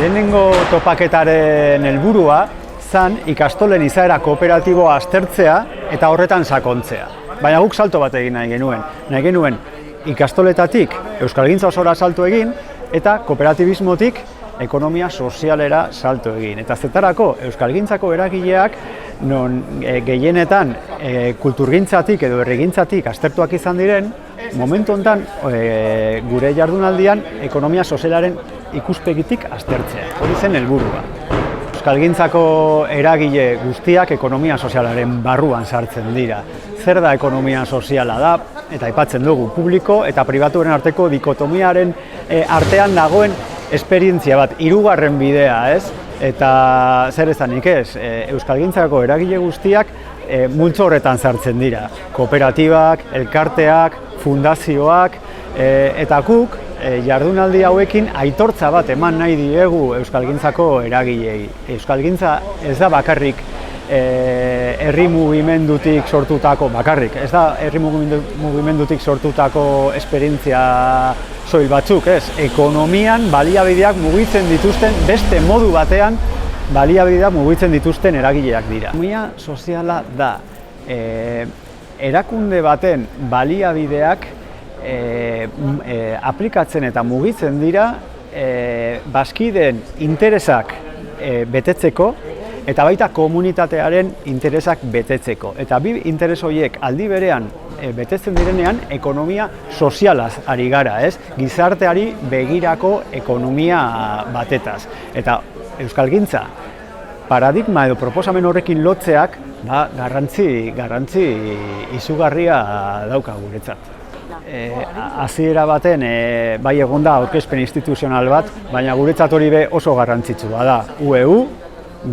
Lehenengo topaketaren helburua zan ikastolen izaera kooperatiboa aztertzea eta horretan sakontzea. Baina guk salto bat egin nahi genuen. Nahi genuen ikastoletatik euskalgintza osora salto egin eta kooperatibismotik ekonomia sozialera salto egin. Eta zetarako euskalgintzako eragileak non gehienetan kulturgintzatik edo herrigintzatik aztertuak izan diren, momentu honetan gure jardunaldian ekonomia sozialaren ikuspegitik aztertzea. Hori zen helburua. Euskalgintzako eragile guztiak ekonomia sozialaren barruan sartzen dira. Zer da ekonomia soziala da? Eta aipatzen dugu, publiko eta pribatuaren arteko dikotomiaren artean dagoen esperientzia bat, hirugarren bidea, ez? Eta zer ezanik ez, euskalgintzako eragile guztiak multzo horretan sartzen dira. Kooperatibak, elkarteak, fundazioak, eta guk jardunaldi hauekin aitortza bat eman nahi diegu euskalgintzako eragilei. Euskalgintza ez da bakarrik herri mugimendutik sortutako, ez da herri mugimendutik sortutako esperientzia soil batzuk, ez? Ekonomian baliabideak mugitzen dituzten, beste modu batean baliabideak mugitzen dituzten eragileak dira. Ekonomia soziala da erakunde baten baliabideak aplikatzen eta mugitzen dira bazkideen interesak betetzeko eta baita komunitatearen interesak betetzeko. Eta bi interes horiek aldi berean betetzen direnean ekonomia sozialaz ari gara, ez? Gizarteari begirako ekonomia batetaz. Eta euskalgintza paradigma edo proposamen horrekin lotzeak garrantzi izugarria dauka guretzat. Hasiera baten bai egonda aurkezpen instituzional bat, baina guretzat hori be oso garrantzitsua da. UEU,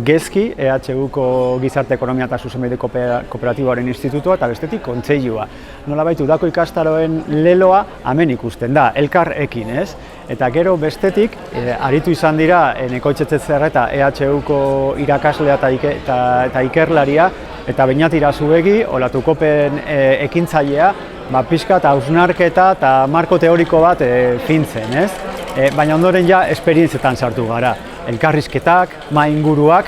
Gezki, EHUko Gizarte Ekonomia eta Zuzenbide Kooperatiboaren Institutua eta bestetik kontseilua. Nolabait udako ikastaroen leloa hemen ikusten da, elkarrekin, ez? Eta gero bestetik, aritu izan dira Nekoitzetze Zerreta EHUko irakaslea eta ikerlaria, eta Beñat Irazuegi, Olatukopen ekintzailea, pixka eta hausnarketa eta marko teoriko bat fintzen, ez? Baina ondoren ja esperientzietan sartu gara. Elkarrizketak, inguruak,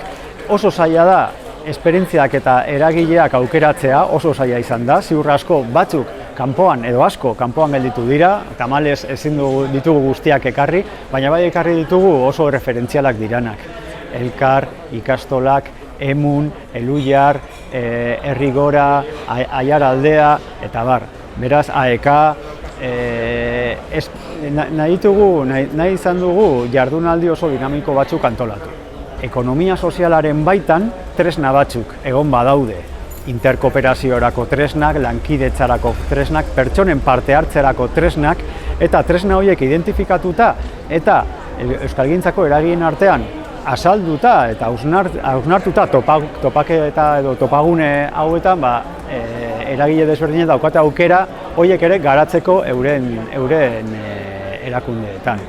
oso zaila da esperientziak eta eragileak aukeratzea, oso zaila izan da. Ziur asko batzuk kanpoan edo asko kanpoan gelditu dira, tamalez ezin ditugu guztiak ekarri, baina bai ekarri ditugu oso referentzialak diranak. Elkar, ikastolak, Emun, Eluiar, Herrigora, Aiaraldea eta bar. Beraz, AEK, nahi izan dugu jardunaldi oso dinamiko batzuk antolatu. Ekonomia sozialaren baitan tresna batzuk egon badaude. Interkooperaziorako tresnak, lankidetzarako tresnak, pertsonen parte hartzerako tresnak, eta tresna horiek identifikatuta eta euskalgintzako eragileen artean azalduta eta hausnartuta topaketa edo topagune hauetan eragile desberdinek daukate aukera horiek ere garatzeko euren erakundeetan.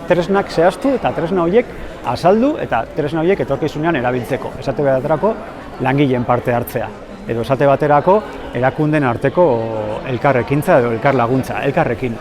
Tresnak zehaztu eta tresna horiek azaldu eta tresna horiek etorkizunean erabiltzeko. Esate baterako langileen parte hartzea. Edo esate baterako erakundeen arteko elkarrekintza edo elkarlaguntza, elkarrekin.